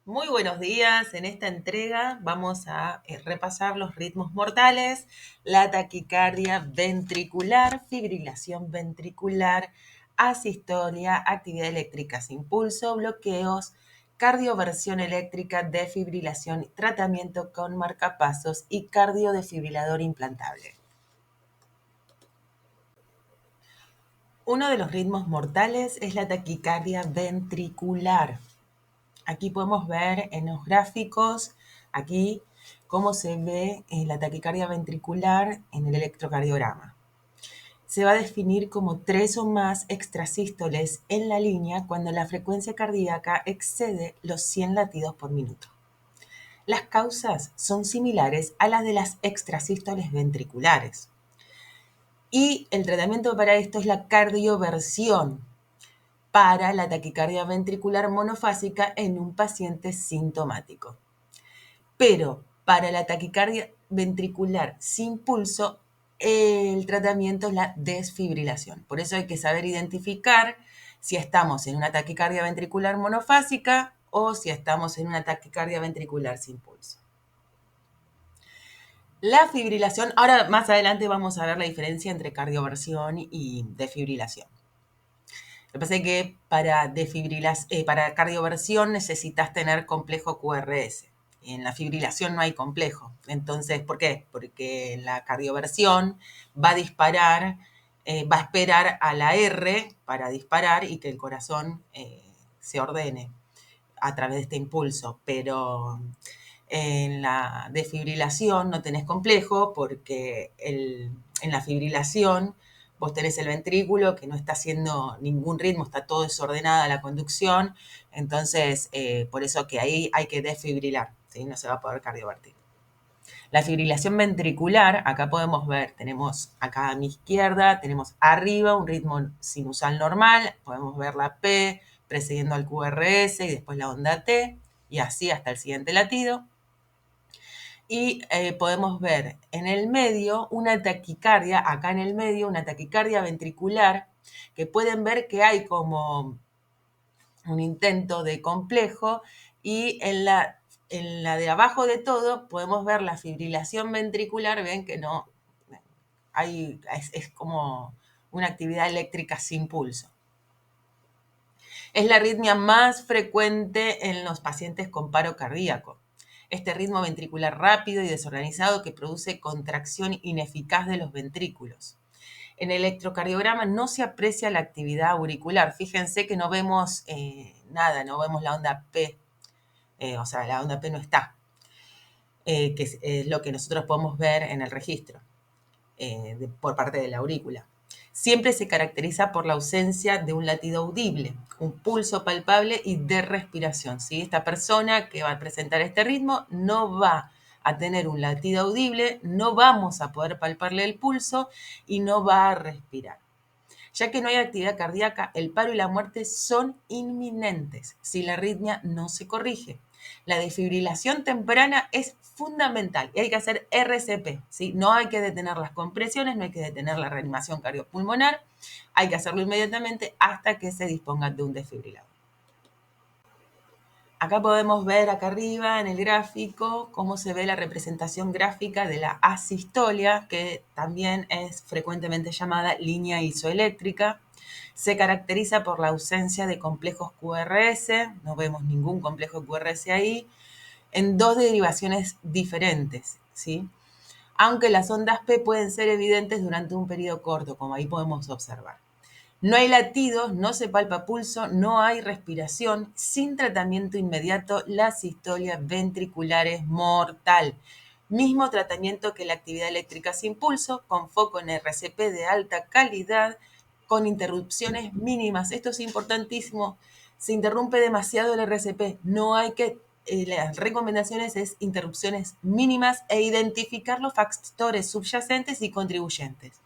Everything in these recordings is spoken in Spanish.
Muy buenos días. En esta entrega vamos a repasar los ritmos mortales, la taquicardia ventricular, fibrilación ventricular, asistolia, actividad eléctrica sin pulso, bloqueos, cardioversión eléctrica, defibrilación, tratamiento con marcapasos y cardiodefibrilador implantable. Uno de los ritmos mortales es la taquicardia ventricular. Aquí podemos ver en los gráficos, aquí, cómo se ve la taquicardia ventricular en el electrocardiograma. Se va a definir como 3 o más extrasístoles en la línea cuando la frecuencia cardíaca excede los 100 latidos por minuto. Las causas son similares a las de las extrasístoles ventriculares. Y el tratamiento para esto es la cardioversión para la taquicardia ventricular monofásica en un paciente sintomático. Pero para la taquicardia ventricular sin pulso, el tratamiento es la desfibrilación. Por eso hay que saber identificar si estamos en una taquicardia ventricular monofásica o si estamos en una taquicardia ventricular sin pulso. La fibrilación, ahora más adelante vamos a ver la diferencia entre cardioversión y desfibrilación. Lo que pasa es que para cardioversión necesitas tener complejo QRS. En la fibrilación no hay complejo. Entonces, ¿por qué? Porque la cardioversión va a disparar, va a esperar a la R para disparar y que el corazón se ordene a través de este impulso. Pero en la desfibrilación no tenés complejo porque en la fibrilación vos tenés el ventrículo que no está haciendo ningún ritmo, está todo desordenada la conducción, entonces por eso que ahí hay que desfibrilar, ¿sí? No se va a poder cardiovertir. La fibrilación ventricular, acá podemos ver, tenemos acá a mi izquierda, tenemos arriba un ritmo sinusal normal, podemos ver la P precediendo al QRS y después la onda T, y así hasta el siguiente latido. Y podemos ver en el medio una taquicardia, acá en el medio, una taquicardia ventricular, que pueden ver que hay como un intento de complejo, y en la de abajo de todo podemos ver la fibrilación ventricular, ven que no, es como una actividad eléctrica sin pulso. Es la arritmia más frecuente en los pacientes con paro cardíaco. Este ritmo ventricular rápido y desorganizado que produce contracción ineficaz de los ventrículos. En el electrocardiograma no se aprecia la actividad auricular. Fíjense que no vemos nada, no vemos la onda P, o sea, la onda P no está, que es lo que nosotros podemos ver en el registro por parte de la aurícula. Siempre se caracteriza por la ausencia de un latido audible, un pulso palpable y de respiración, ¿sí? Esta persona que va a presentar este ritmo no va a tener un latido audible, no vamos a poder palparle el pulso y no va a respirar. Ya que no hay actividad cardíaca, el paro y la muerte son inminentes si la arritmia no se corrige. La desfibrilación temprana es fundamental y hay que hacer RCP, ¿sí? No hay que detener las compresiones, no hay que detener la reanimación cardiopulmonar, hay que hacerlo inmediatamente hasta que se disponga de un desfibrilador. Acá podemos ver acá arriba en el gráfico cómo se ve la representación gráfica de la asistolia, que también es frecuentemente llamada línea isoeléctrica. Se caracteriza por la ausencia de complejos QRS, no vemos ningún complejo QRS ahí, en dos derivaciones diferentes, ¿sí? Aunque las ondas P pueden ser evidentes durante un periodo corto, como ahí podemos observar. No hay latidos, no se palpa pulso, no hay respiración. Sin tratamiento inmediato, la sistolia ventricular es mortal. Mismo tratamiento que la actividad eléctrica sin pulso, con foco en RCP de alta calidad, con interrupciones mínimas. Esto es importantísimo. Se interrumpe demasiado el RCP. No hay que, las recomendaciones es interrupciones mínimas e identificar los factores subyacentes y contribuyentes.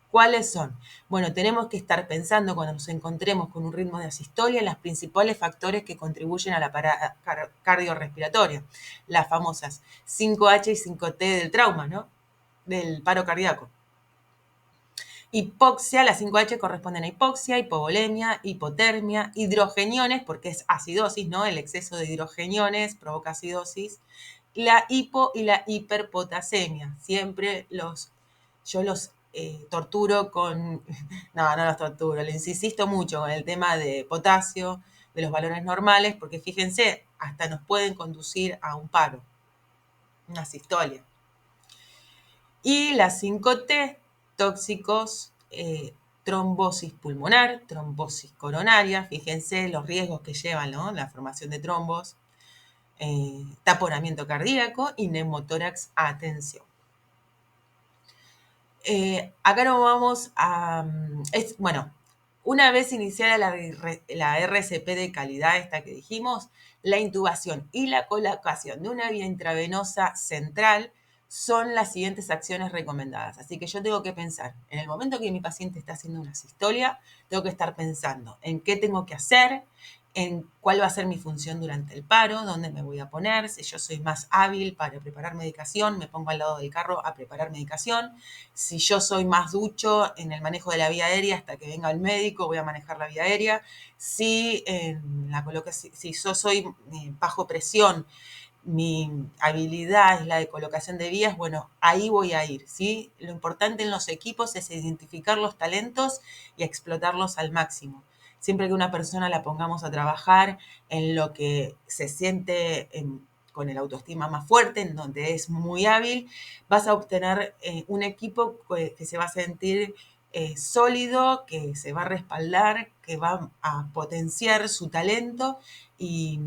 ¿Cuáles son? Bueno, tenemos que estar pensando cuando nos encontremos con un ritmo de asistolia en los principales factores que contribuyen a la parada cardiorrespiratoria, las famosas 5H y 5T del trauma, ¿no? Del paro cardíaco. Hipoxia, las 5H corresponden a hipoxia, hipovolemia, hipotermia, hidrogeniones, porque es acidosis, ¿no? El exceso de hidrogeniones provoca acidosis. La hipo y la hiperpotasemia. Siempre yo los torturo con, no los torturo, les insisto mucho con el tema de potasio, de los valores normales, porque fíjense, hasta nos pueden conducir a un paro, una sistolia. Y las 5T, tóxicos, trombosis pulmonar, trombosis coronaria, fíjense los riesgos que llevan, ¿no? La formación de trombos, taponamiento cardíaco y neumotórax a atención. Acá nos vamos a, bueno, una vez iniciada la RCP de calidad, esta que dijimos, la intubación y la colocación de una vía intravenosa central son las siguientes acciones recomendadas. Así que yo tengo que pensar, en el momento que mi paciente está haciendo una sistolia, tengo que estar pensando en qué tengo que hacer, en cuál va a ser mi función durante el paro, dónde me voy a poner, si yo soy más hábil para preparar medicación, me pongo al lado del carro a preparar medicación, si yo soy más ducho en el manejo de la vía aérea hasta que venga el médico, voy a manejar la vía aérea, si yo soy bajo presión, mi habilidad es la de colocación de vías, bueno, ahí voy a ir, ¿sí? Lo importante en los equipos es identificar los talentos y explotarlos al máximo. Siempre que una persona la pongamos a trabajar en lo que se siente con el autoestima más fuerte, en donde es muy hábil, vas a obtener un equipo que se va a sentir sólido, que se va a respaldar, que va a potenciar su talento y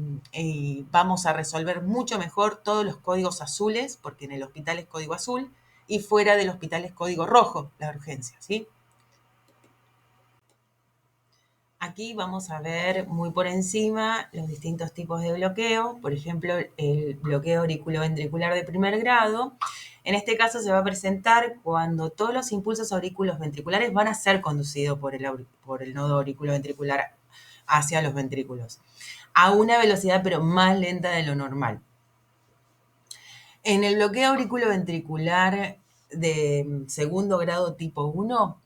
vamos a resolver mucho mejor todos los códigos azules, porque en el hospital es código azul, y fuera del hospital es código rojo, la urgencia, ¿sí? Aquí vamos a ver muy por encima los distintos tipos de bloqueo, por ejemplo, el bloqueo auriculoventricular de primer grado. En este caso se va a presentar cuando todos los impulsos auriculoventriculares van a ser conducidos por el nodo auriculoventricular hacia los ventrículos, a una velocidad pero más lenta de lo normal. En el bloqueo auriculoventricular de segundo grado tipo 1,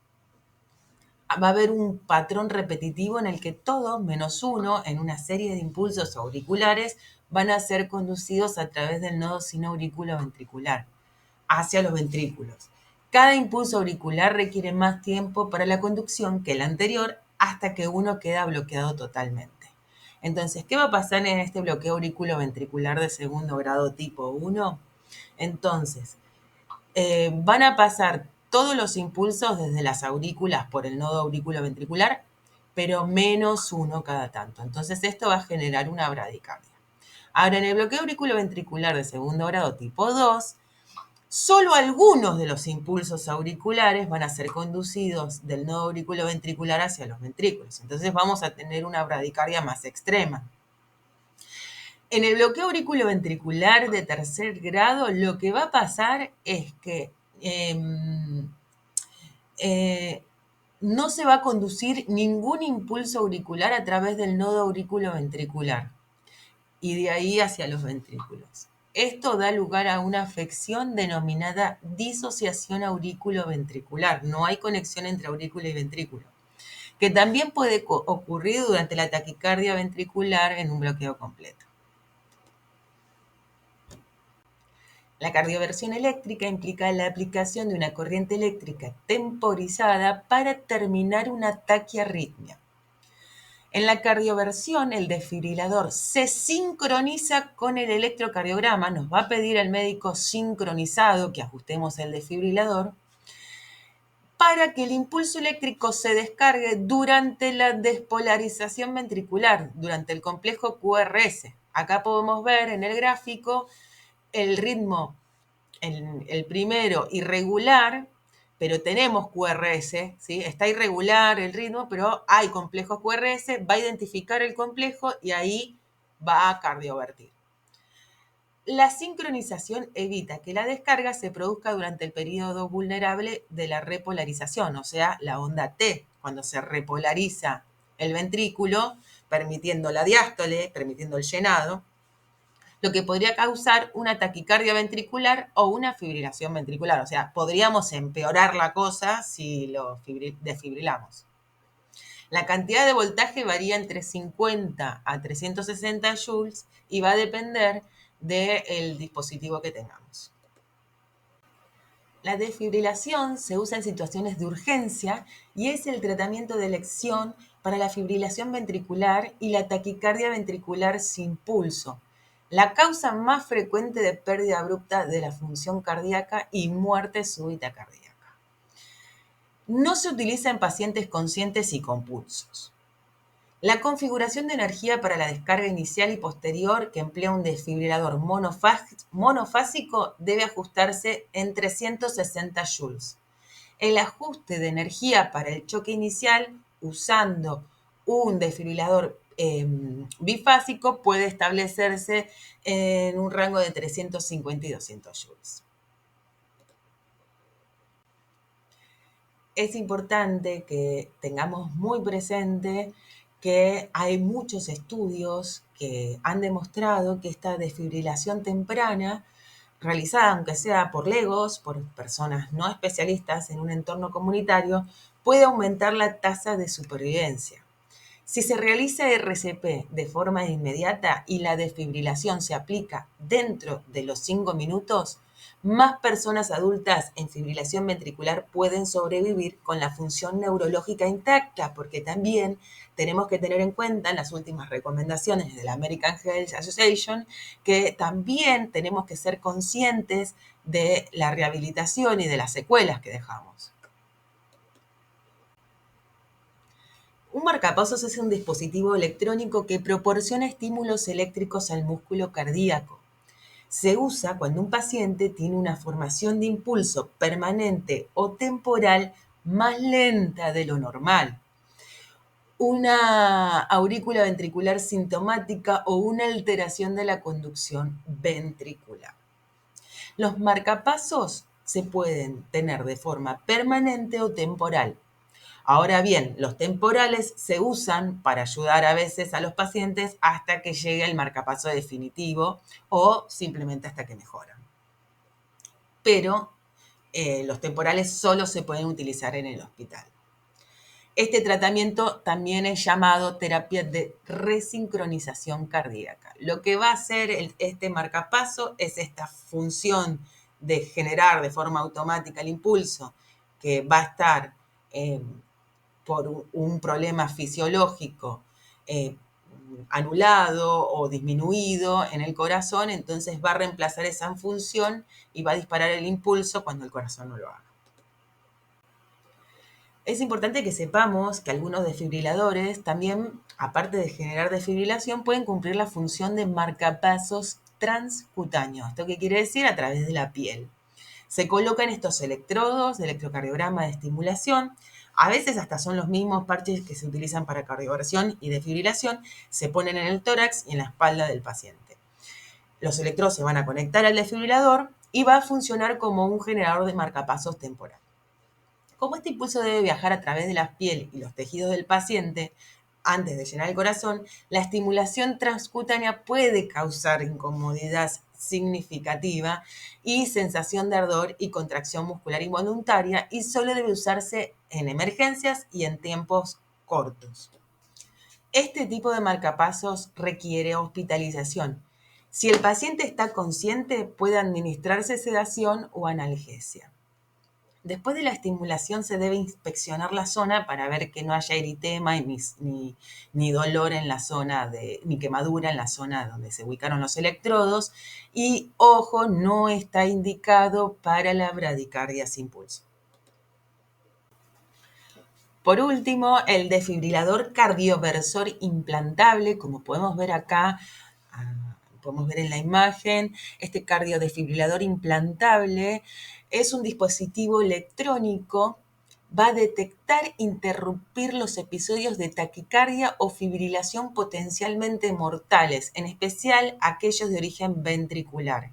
va a haber un patrón repetitivo en el que todos, menos uno, en una serie de impulsos auriculares, van a ser conducidos a través del nodo sinoauriculoventricular hacia los ventrículos. Cada impulso auricular requiere más tiempo para la conducción que el anterior hasta que uno queda bloqueado totalmente. Entonces, ¿qué va a pasar en este bloqueo auriculoventricular de segundo grado tipo 1? Entonces, van a pasar todos los impulsos desde las aurículas por el nodo auriculoventricular, pero menos uno cada tanto. Entonces esto va a generar una bradicardia. Ahora, en el bloqueo auriculoventricular de segundo grado tipo 2, solo algunos de los impulsos auriculares van a ser conducidos del nodo auriculoventricular hacia los ventrículos. Entonces vamos a tener una bradicardia más extrema. En el bloqueo auriculoventricular de tercer grado, lo que va a pasar es que no se va a conducir ningún impulso auricular a través del nodo auriculoventricular y de ahí hacia los ventrículos. Esto da lugar a una afección denominada disociación auriculoventricular. No hay conexión entre aurícula y ventrículo, que también puede ocurrir durante la taquicardia ventricular en un bloqueo completo. La cardioversión eléctrica implica la aplicación de una corriente eléctrica temporizada para terminar una taquiarritmia. En la cardioversión, el desfibrilador se sincroniza con el electrocardiograma, nos va a pedir al médico sincronizado que ajustemos el desfibrilador para que el impulso eléctrico se descargue durante la despolarización ventricular, durante el complejo QRS. Acá podemos ver en el gráfico el ritmo, el primero irregular, pero tenemos QRS, ¿sí? Está irregular el ritmo, pero hay complejos QRS, va a identificar el complejo y ahí va a cardiovertir. La sincronización evita que la descarga se produzca durante el periodo vulnerable de la repolarización, o sea, la onda T, cuando se repolariza el ventrículo, permitiendo la diástole, permitiendo el llenado. lo que podría causar una taquicardia ventricular o una fibrilación ventricular. O sea, podríamos empeorar la cosa si lo desfibrilamos. La cantidad de voltaje varía entre 50 a 360 joules y va a depender del dispositivo que tengamos. La desfibrilación se usa en situaciones de urgencia y es el tratamiento de elección para la fibrilación ventricular y la taquicardia ventricular sin pulso, la causa más frecuente de pérdida abrupta de la función cardíaca y muerte súbita cardíaca. No se utiliza en pacientes conscientes y con pulsos. La configuración de energía para la descarga inicial y posterior que emplea un desfibrilador monofásico debe ajustarse en 360 joules. El ajuste de energía para el choque inicial usando un desfibrilador bifásico puede establecerse en un rango de 350 y 200 joules. Es importante que tengamos muy presente que hay muchos estudios que han demostrado que esta desfibrilación temprana, realizada aunque sea por legos, por personas no especialistas en un entorno comunitario, puede aumentar la tasa de supervivencia. Si se realiza RCP de forma inmediata y la desfibrilación se aplica dentro de los 5 minutos, más personas adultas en fibrilación ventricular pueden sobrevivir con la función neurológica intacta, porque también tenemos que tener en cuenta en las últimas recomendaciones de la American Health Association que también tenemos que ser conscientes de la rehabilitación y de las secuelas que dejamos. Un marcapasos es un dispositivo electrónico que proporciona estímulos eléctricos al músculo cardíaco. Se usa cuando un paciente tiene una formación de impulso permanente o temporal más lenta de lo normal, una aurícula ventricular sintomática o una alteración de la conducción ventricular. Los marcapasos se pueden tener de forma permanente o temporal. Ahora bien, los temporales se usan para ayudar a veces a los pacientes hasta que llegue el marcapaso definitivo o simplemente hasta que mejoran. Pero los temporales solo se pueden utilizar en el hospital. Este tratamiento también es llamado terapia de resincronización cardíaca. Lo que va a hacer este marcapaso es esta función de generar de forma automática el impulso que va a estar por un problema fisiológico anulado o disminuido en el corazón, entonces va a reemplazar esa función y va a disparar el impulso cuando el corazón no lo haga. Es importante que sepamos que algunos desfibriladores también, aparte de generar desfibrilación, pueden cumplir la función de marcapasos transcutáneos. ¿Esto qué quiere decir? A través de la piel. Se colocan estos electrodos de electrocardiograma de estimulación. A veces hasta son los mismos parches que se utilizan para cardioversión y desfibrilación. Se ponen en el tórax y en la espalda del paciente. Los electrodos se van a conectar al desfibrilador y va a funcionar como un generador de marcapasos temporal. Como este impulso debe viajar a través de la piel y los tejidos del paciente antes de llenar el corazón, la estimulación transcutánea puede causar incomodidad significativa y sensación de ardor y contracción muscular involuntaria y solo debe usarse en emergencias y en tiempos cortos. Este tipo de marcapasos requiere hospitalización. Si el paciente está consciente, puede administrarse sedación o analgesia. Después de la estimulación se debe inspeccionar la zona para ver que no haya eritema ni dolor en la zona ni quemadura en la zona donde se ubicaron los electrodos. Y ojo, no está indicado para la bradicardia sin pulso. Por último, el desfibrilador cardioversor implantable, como podemos ver acá, podemos ver en la imagen, este cardiodesfibrilador implantable es un dispositivo electrónico, va a detectar e interrumpir los episodios de taquicardia o fibrilación potencialmente mortales, en especial aquellos de origen ventricular.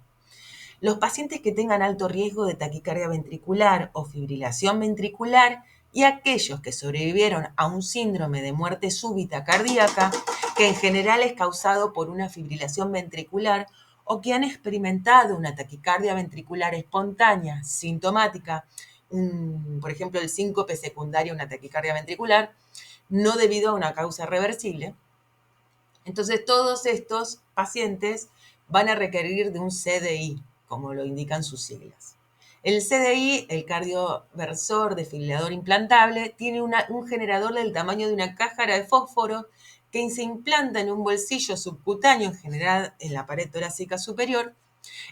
Los pacientes que tengan alto riesgo de taquicardia ventricular o fibrilación ventricular y aquellos que sobrevivieron a un síndrome de muerte súbita cardíaca, que en general es causado por una fibrilación ventricular o que han experimentado una taquicardia ventricular espontánea sintomática, por ejemplo, el síncope secundario a una taquicardia ventricular, no debido a una causa reversible. Entonces, todos estos pacientes van a requerir de un CDI, como lo indican sus siglas. El CDI, el cardioversor desfibrilador implantable, tiene un generador del tamaño de una cáscara de fósforo que se implanta en un bolsillo subcutáneo general en la pared torácica superior.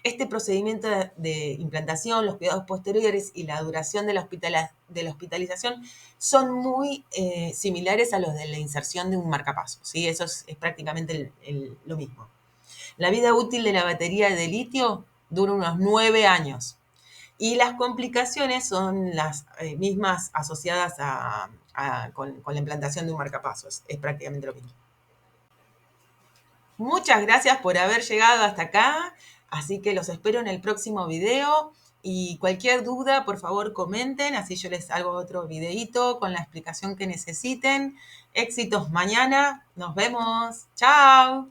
Este procedimiento de implantación, los cuidados posteriores y la duración de la hospitalización son muy similares a los de la inserción de un marcapasos, ¿sí? Eso es prácticamente lo mismo. La vida útil de la batería de litio dura unos 9 años y las complicaciones son las mismas asociadas con la implantación de un marcapasos. Es prácticamente lo mismo. Muchas gracias por haber llegado hasta acá, así que los espero en el próximo video y cualquier duda, por favor comenten, así yo les hago otro videito con la explicación que necesiten. Éxitos mañana, nos vemos, chao.